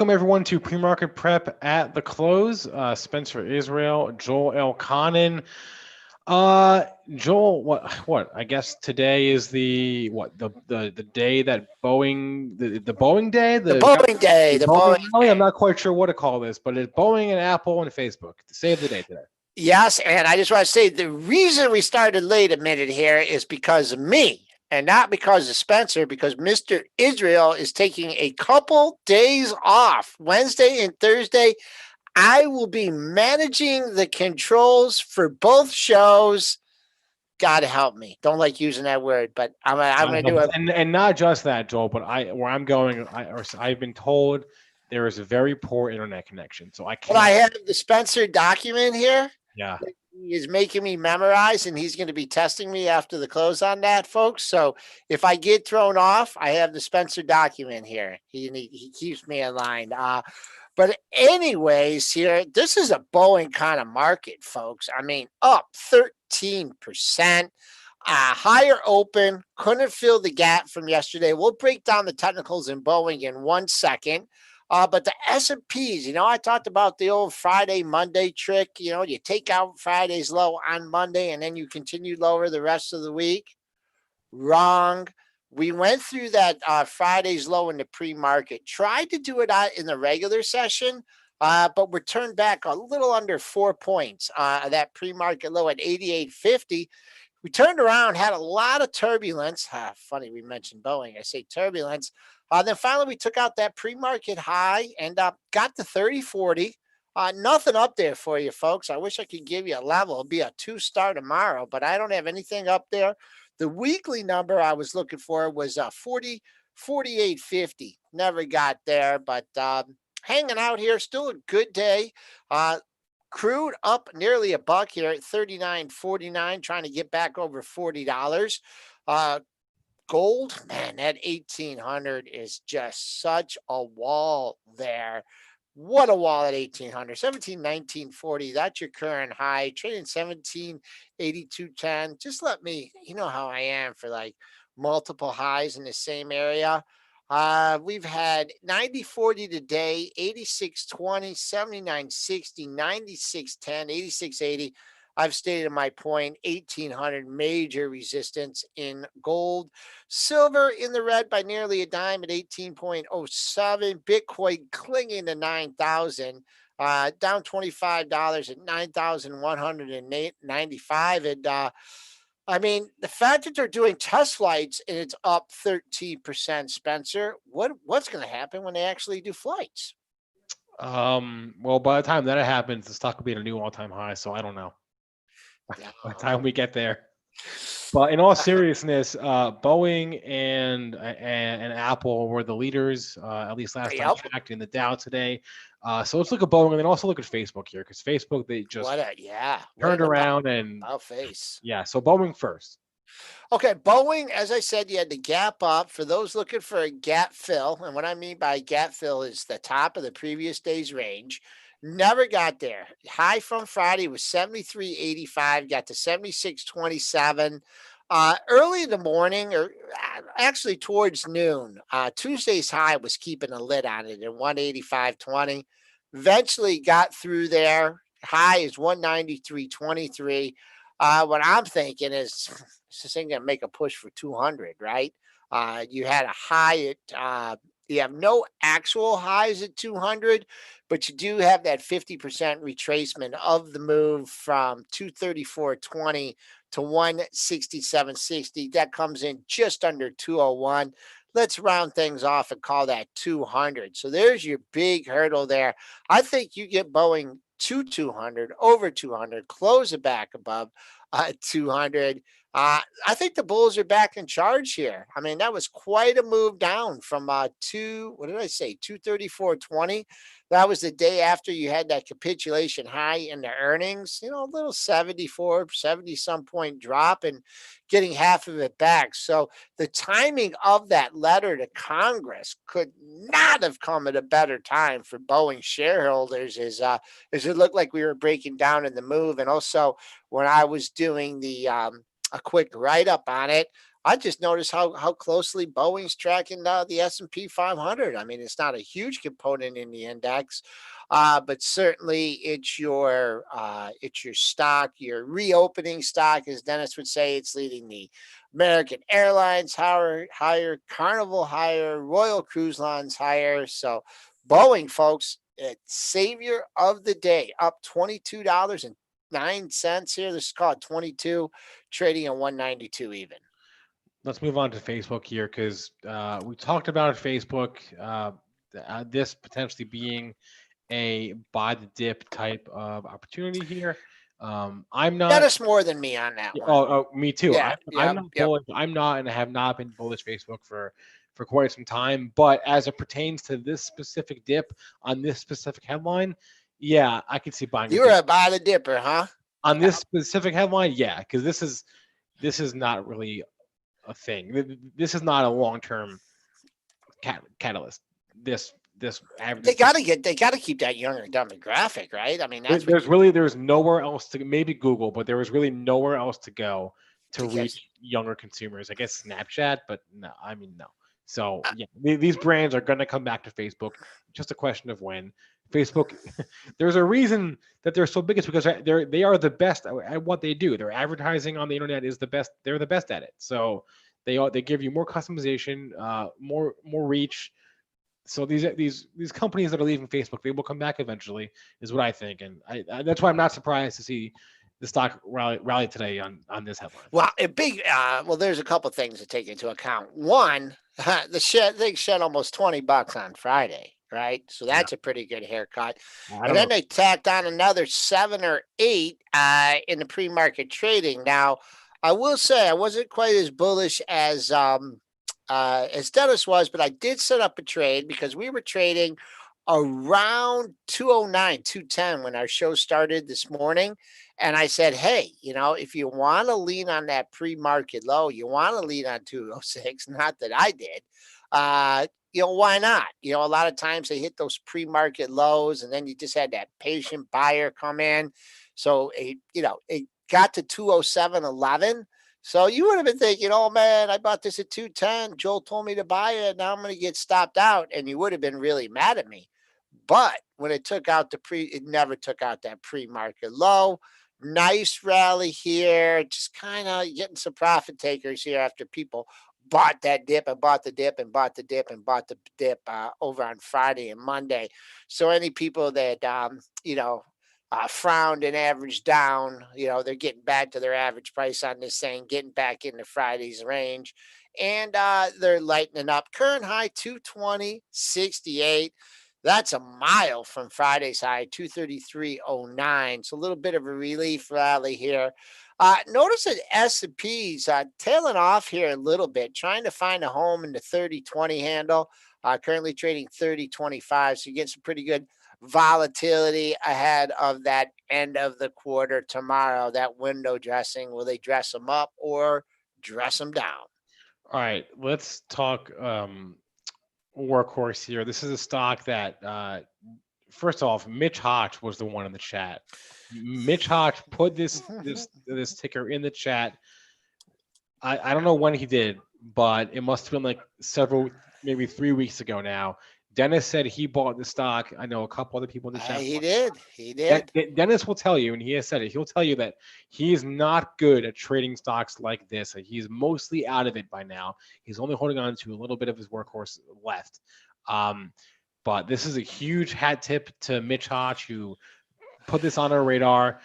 Welcome everyone to Pre-Market Prep at the close. Spencer Israel, Joel Elconin. Joel, what? I guess today is the day that Boeing the Boeing day The Boeing day, the Boeing Boeing rally. I'm day. not quite sure what to call this, but it's Boeing and Apple and Facebook to save the day today. Yes, and I just want to say the reason we started late a minute here is because of me and not because of Spencer, because Mr. Israel is taking a couple days off, Wednesday and Thursday. I will be managing the controls for both shows. God help me. Don't like using that word, but I'm going to do it. And not just that, Joel, but where I'm going, I've been told there is a very poor internet connection, so I But I cannot. have the Spencer document here. Yeah. He is making me memorize, and he's going to be testing me after the close on that, folks. So if I get thrown off, I have the Spencer document here. He keeps me in line. But anyways, here, this is a Boeing kind of market, folks. I mean, up 13%. Higher open, couldn't fill the gap from yesterday. We'll break down the technicals in Boeing in 1 second. But the S&Ps, I talked about the old Friday, Monday trick. You take out Friday's low on Monday and then you continue lower the rest of the week. Wrong. We went through that Friday's low in the pre-market. Tried to do it out in the regular session, but we're turned back a little under 4 points. That pre-market low at 88.50. We turned around, had a lot of turbulence. Funny we mentioned Boeing. I say turbulence. Then finally we took out that pre-market high and got to 30.40. Nothing up there for you, folks. I wish I could give you a level. It'll be a 2-star tomorrow, but I don't have anything up there. The weekly number I was looking for was 48.50. Never got there, but hanging out here. Still a good day. Crude up nearly $1 here at 39.49, trying to get back over $40. Gold, man, that 1800 is just such a wall there. What a wall at 1800, 1719.40. That's your current high. Trading 1782.10. Just let me, you know how I am for like multiple highs in the same area. We've had 90.40 today, 86.20, 79.60, 96.10, 86.80. I've stated my point, 1800 major resistance in gold. Silver in the red by nearly a dime at 18.07. Bitcoin clinging to 9,000, down $25 at 9,195. And I mean, the fact that they're doing test flights and it's up 13%, Spencer, what's going to happen when they actually do flights? Well, by the time that happens, the stock will be at a new all-time high. So I don't know. By the time we get there. But in all seriousness, Boeing and Apple were the leaders, at least last time checked, in the Dow today. So let's look at Boeing and then also look at Facebook here, because Facebook, they just turned around and face. Yeah, so Boeing first. Okay, Boeing, as I said, you had the gap up. For those looking for a gap fill, and what I mean by gap fill is the top of the previous day's range. Never got there. High from Friday was 73.85, got to 76.27. Early in the morning, or actually towards noon, Tuesday's high was keeping a lid on it at 185.20. Eventually got through there. High is 193.23. What I'm thinking is this thing gonna make a push for 200, right? You had a high at you have no actual highs at 200, but you do have that 50% retracement of the move from 234.20 to 167.60. That comes in just under 201. Let's round things off and call that 200. So there's your big hurdle there. I think you get Boeing to 200, over 200, close it back above 200. I think the Bulls are back in charge here. I mean, that was quite a move down from what did I say, 234.20. That was the day after you had that capitulation high in the earnings, a little 70 some point drop and getting half of it back. So the timing of that letter to Congress could not have come at a better time for Boeing shareholders as it looked like we were breaking down in the move. And also when I was doing a quick write-up on it, I just noticed how closely Boeing's tracking the S&P 500. I mean, it's not a huge component in the index, but certainly it's your stock, your reopening stock, as Dennis would say. It's leading the American Airlines higher, Carnival higher, Royal Cruise Lines higher. So Boeing, folks, savior of the day, up $22.09 here. This is called 22, trading at 192 even. Let's move on to Facebook here because we talked about Facebook, this potentially being a buy the dip type of opportunity here. I'm not. Dennis more than me on that one. Oh, me too. Yeah, I'm not bullish. I'm not, and I have not been bullish Facebook for quite some time. But as it pertains to this specific dip on this specific headline, yeah, I could see buying. You're a buy the dipper, huh? On this specific headline, yeah, because this is not really a thing. This is not a long-term catalyst. This average. They gotta keep that younger demographic, right? I mean, there's nowhere else to, maybe Google, but there was really nowhere else to go to reach younger consumers. I guess Snapchat, but no, I mean no. So yeah, these brands are going to come back to Facebook. Just a question of when. Facebook, there's a reason that they're so big. It's because they are the best at what they do. Their advertising on the internet is the best. They're the best at it. So they give you more customization, more reach. So these companies that are leaving Facebook, they will come back eventually, is what I think, and I that's why I'm not surprised to see the stock rally today on this headline. Well, there's a couple things to take into account. One, they shed almost $20 on Friday, right? So that's a pretty good haircut. And then they tacked on another 7 or 8 in the pre-market trading. Now, I will say I wasn't quite as bullish as Dennis was, but I did set up a trade because we were trading around 209, 210 when our show started this morning. And I said, hey, if you want to lean on that pre-market low, you want to lean on 206, not that I did, why not? A lot of times they hit those pre-market lows and then you just had that patient buyer come in. So, it got to 207.11. So you would have been thinking, oh, man, I bought this at 210. Joel told me to buy it. Now I'm going to get stopped out. And you would have been really mad at me. But when it took out it never took out that pre-market low. Nice rally here. Just kind of getting some profit takers here after people bought that dip and bought the dip and bought the dip and bought the dip over on Friday and Monday. So any people that, frowned and averaged down, they're getting back to their average price on this thing, getting back into Friday's range. And they're lightening up. Current high 220.68. That's a mile from Friday's high, 233.09. So a little bit of a relief rally here. Notice that S&P's tailing off here a little bit, trying to find a home in the 30-20 handle. Currently trading 30.25. So you get some pretty good volatility ahead of that end of the quarter tomorrow. That window dressing, will they dress them up or dress them down? All right, let's talk Workhorse here. This is a stock that first off, Mitch Hodge was the one in the chat. Mitch Hodge put this ticker in the chat. I don't know when he did, but it must have been like maybe 3 weeks ago now. Dennis said he bought the stock. I know a couple other people in the chat. He did. Dennis will tell you, and he has said it. He'll tell you that he is not good at trading stocks like this. He's mostly out of it by now. He's only holding on to a little bit of his Workhorse left. But this is a huge hat tip to Mitch Hodge, who put this on our radar.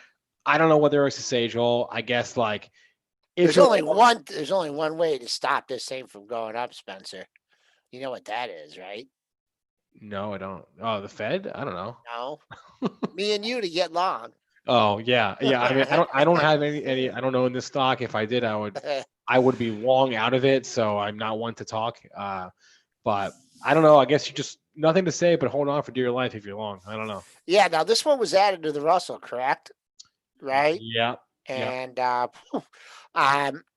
I don't know what there is to say, Joel. I guess there's only one way to stop this thing from going up, Spencer. You know what that is, right? No, I don't. Oh, the Fed? I don't know. No, me and you to get long. Oh yeah. I mean, I don't have any. I don't know in this stock. If I did, I would be long out of it. So I'm not one to talk. But I don't know. I guess you just nothing to say, but hold on for dear life if you're long. I don't know. Yeah. Now this one was added to the Russell, correct? Right. Yeah. And I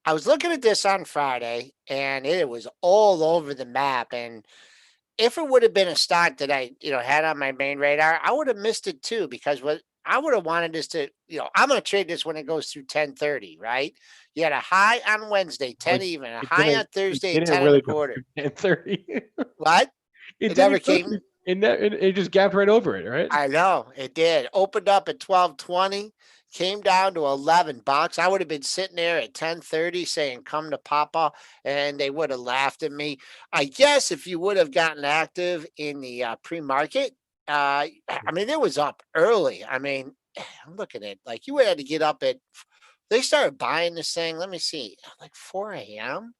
was looking at this on Friday, and it was all over the map. And if it would have been a stock that I, had on my main radar, I would have missed it too, because I would have wanted this to, I'm going to trade this when it goes through 10:30, right? You had a high on Wednesday, 10 But even, a it high didn't on Thursday at it didn't 10 and a really go quarter. through 10:30. What? It It never didn't go came. through it just gapped right over it, right? I know it did. Opened up at 12:20, came down to $11. I would have been sitting there at 10:30 saying, "Come to Papa," and they would have laughed at me. I guess if you would have gotten active in the pre-market, I mean, it was up early. I mean, I'm looking at like you would have to get up at. They started buying this thing. Let me see, like 4 a.m.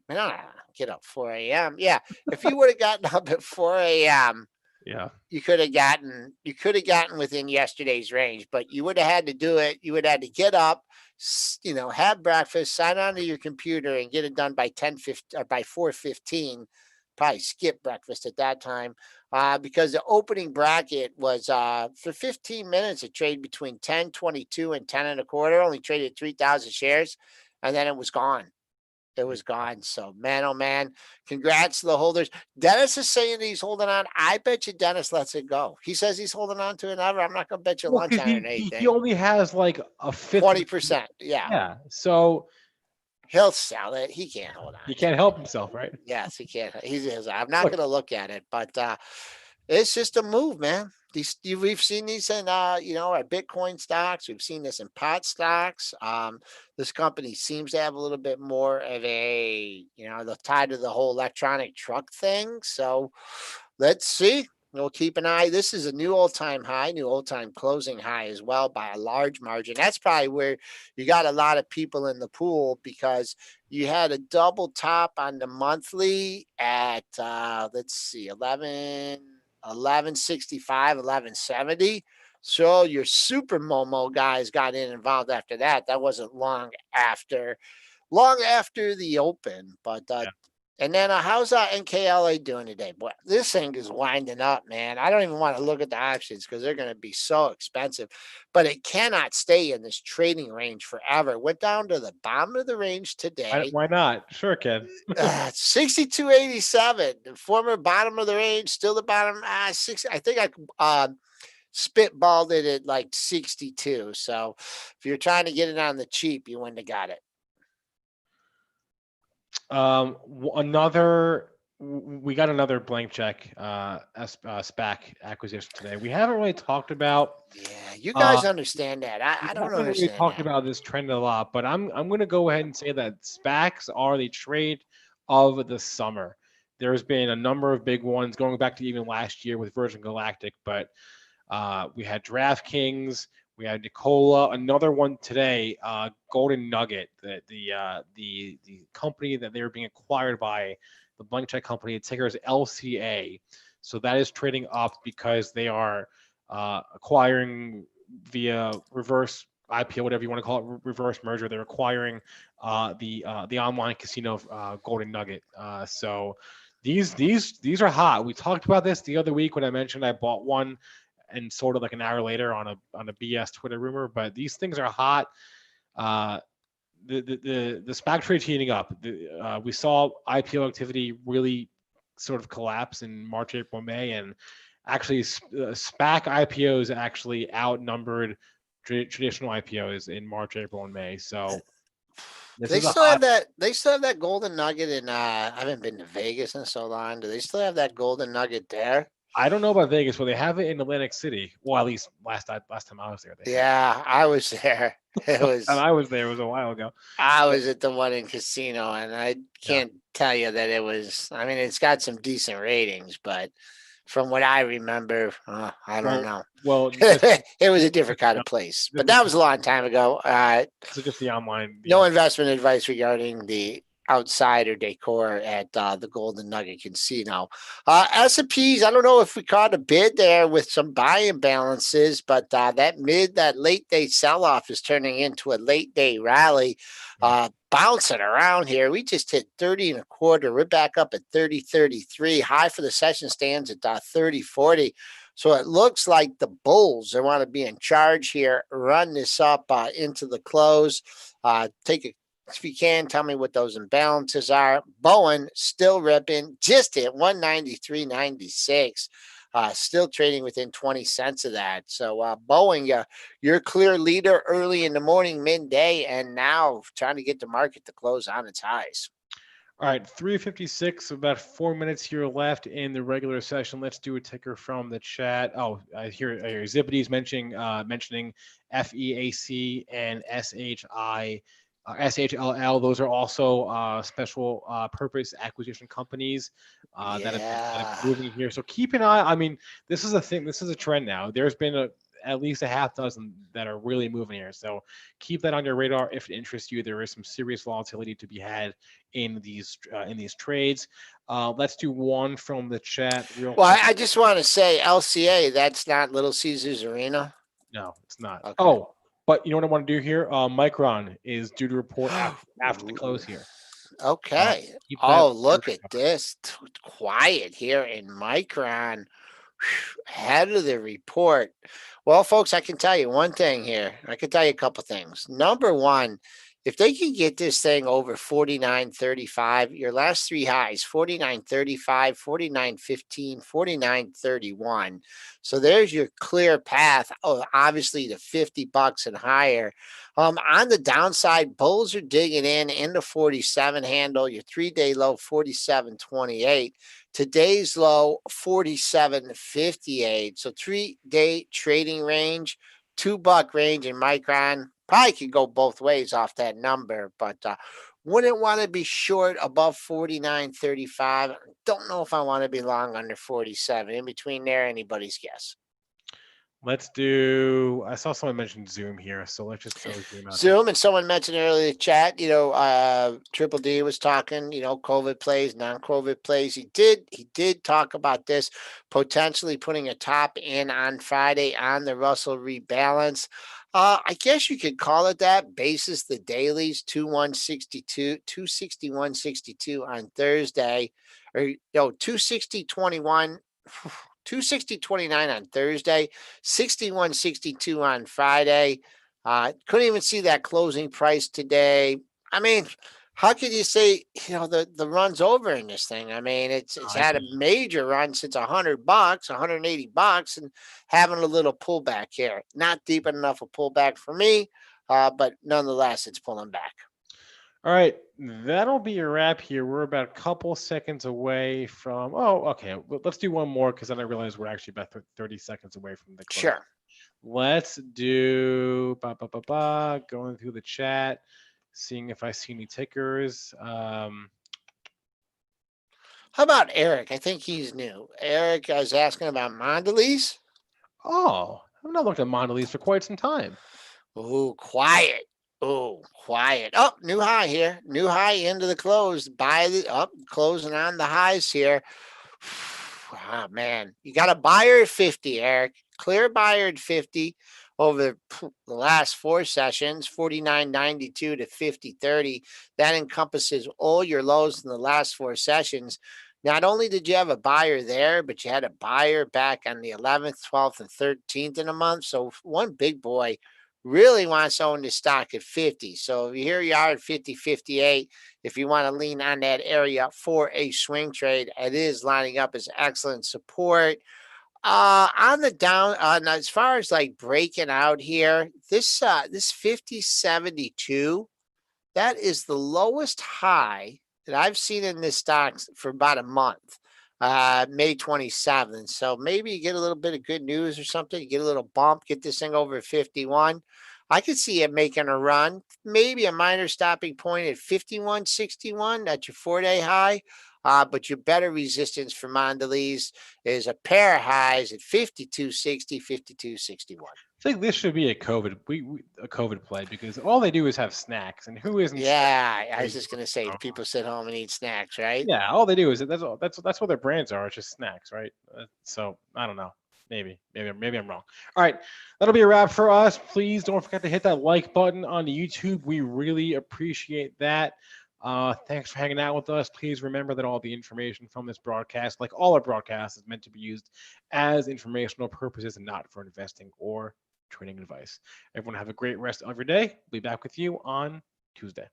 I mean, I don't get up 4 a.m. Yeah, if you would have gotten up at 4 a.m. Yeah. you could have gotten within yesterday's range, but you would have had to do it. You would have had to get up, have breakfast, sign on to your computer, and get it done by 10:50 or by 4:15. Probably skip breakfast at that time, because the opening bracket was for 15 minutes. It traded between 10.22 and 10 and a quarter. Only traded 3,000 shares, and then it was gone. It was gone. So, man, oh man, congrats to the holders. Dennis is saying he's holding on. I bet you Dennis lets it go. He says he's holding on to it ever. I'm not going to bet you Well, lunch because on it or he anything. only has like a fifth. 20%. Yeah. Yeah. So He'll sell it. He can't hold on he to can't it. help himself, right? Yes, he can't. I'm not Look, going to look at it, but it's just a move, man. We've seen these in our Bitcoin stocks. We've seen this in pot stocks. This company seems to have a little bit more of a the tie to the whole electronic truck thing. So let's see. We'll keep an eye. This is a new all-time high, new all-time closing high as well by a large margin. That's probably where you got a lot of people in the pool because you had a double top on the monthly at let's see, 1165, 1170. So your super Momo guys got involved after that. That wasn't long after the open. But yeah. and then how's NKLA doing today? Boy, this thing is winding up, man. I don't even want to look at the options because they're going to be so expensive. But it cannot stay in this trading range forever. It went down to the bottom of the range today. Why not? Sure, Ken. 62.87, the former bottom of the range, still the bottom. I think I spitballed it at like 62. So if you're trying to get it on the cheap, you wouldn't have got it. We got another blank check SPAC acquisition today. We haven't really talked about. Yeah, you guys understand that. I don't haven't really understand talked that. about this trend a lot, but I'm going to go ahead and say that SPACs are the trade of the summer. There's been a number of big ones going back to even last year with Virgin Galactic, but we had DraftKings, we had Nikola, another one today, Golden Nugget, the company that they were being acquired by, the blank check company. The ticker is LCA. So that is trading up because they are acquiring via reverse IPO, whatever you want to call it, reverse merger. They're acquiring the online casino Golden Nugget. So these are hot. We talked about this the other week when I mentioned I bought one and sold it like an hour later on a BS Twitter rumor. But these things are hot. The SPAC trade heating up. We saw IPO activity really sort of collapse in March, April, May, and actually SPAC IPOs actually outnumbered traditional IPOs in March, April, and May. So They still have that. They still have that Golden Nugget in. I haven't been to Vegas in so long. Do they still have that Golden Nugget there? I don't know about Vegas, but they have it in Atlantic City. Well, at least last time I was there. Yeah, I was there. It was. And I was there. It was a while ago. I was at the one in Casino, and I can't tell you that it was. I mean, it's got some decent ratings, but from what I remember, I don't know. Well, it was a different kind of place, but that was a long time ago. So just the online. No investment advice regarding the outside or decor at the Golden Nugget Casino. S&Ps, I don't know if we caught a bid there with some buying balances, but that late day sell-off is turning into a late day rally. Bouncing around here. We just hit 30 and a quarter. We're back up at 30.33. High for the session stands at 30.40. So it looks like the bulls, they want to be in charge here, run this up into the close. If you can, tell me what those imbalances are. Boeing still ripping, just hit 193.96. still trading within 20 cents of that. So Boeing, you're clear leader early in the morning, midday, and now trying to get the market to close on its highs. All right, 3:56, about 4 minutes here left in the regular session. Let's do a ticker from the chat. Oh, I hear Zippity's mentioning FEAC and SHLL. Those are also special purpose acquisition companies that have been moving here. So keep an eye. I mean, this is a thing. This is a trend now. There's been at least a half dozen that are really moving here. So keep that on your radar if it interests you. There is some serious volatility to be had in these trades. Let's do one from the chat real Well, quick. I just want to say LCA, that's not Little Caesars Arena. No, it's not. Okay. Oh, but you know what I want to do here? Micron is due to report after the close here. Okay. Keep that Oh, on your look at radar. this. Quiet here in Micron. Ahead of the report. Well, folks, I can tell you one thing here. I can tell you a couple things. Number one, if they can get this thing over 49.35, your last three highs 49.35, 49.15, 49.31. So there's your clear path. Oh, obviously to $50 and higher. On the downside, bulls are digging in the 47 handle, your 3-day low 47.28. Today's low 47.58. So 3-day trading range, $2 range in Micron. Probably could go both ways off that number, but wouldn't want to be short above 49.35. Don't know if I want to be long under 47. In between there, anybody's guess. Let's do. I saw someone mention Zoom here, so let's just throw Zoom out. Zoom, and someone mentioned earlier in the chat, Triple D was talking, COVID plays, non-COVID plays. He did talk about this, potentially putting a top in on Friday on the Russell rebalance. I guess you could call it that. Basis the dailies 2162, 261.62 on Thursday, or 260.21. 260.29 on Thursday, 61.62 on Friday. Couldn't even see that closing price today. I mean, how could you say the run's over in this thing? I mean, it's had a major run since $100, $180, and having a little pullback here. Not deep enough a pullback for me, but nonetheless, it's pulling back. All right, that'll be a wrap here. We're about a couple seconds away from. Oh, okay. Let's do one more because then I realize we're actually about 30 seconds away from the close. Sure. Let's do going through the chat, seeing if I see any tickers. How about Eric? I think he's new. Eric is asking about Mondelez. Oh, I've not looked at Mondelez for quite some time. Oh, quiet. Oh, quiet. Oh, new high here. New high into the close. Closing on the highs here. Oh, man. You got a buyer at 50, Eric. Clear buyer at 50 over the last four sessions, 49.92 to 50.30. That encompasses all your lows in the last four sessions. Not only did you have a buyer there, but you had a buyer back on the 11th, 12th, and 13th in a month. So one big boy really wants to own the stock at 50. So here you are at 50, 58. If you want to lean on that area for a swing trade, it is lining up as excellent support. On the down, as far as like breaking out here, this 50.72, that is the lowest high that I've seen in this stock for about a month. May 27th. So maybe you get a little bit of good news or something. You get a little bump, get this thing over 51. I could see it making a run, maybe a minor stopping point at 51.61. That's your 4-day high. But your better resistance for Mondelez is a pair of highs at 52.60, 52.61. I think this should be a COVID play because all they do is have snacks, and who isn't? Yeah, I was just gonna say people sit home and eat snacks, right? Yeah, all they do is that's what their brands are. It's just snacks, right? So I don't know. Maybe I'm wrong. All right, that'll be a wrap for us. Please don't forget to hit that like button on YouTube. We really appreciate that. Thanks for hanging out with us. Please remember that all the information from this broadcast, like all our broadcasts, is meant to be used as informational purposes and not for investing or trading advice. Everyone have a great rest of your day. We'll be back with you on Tuesday.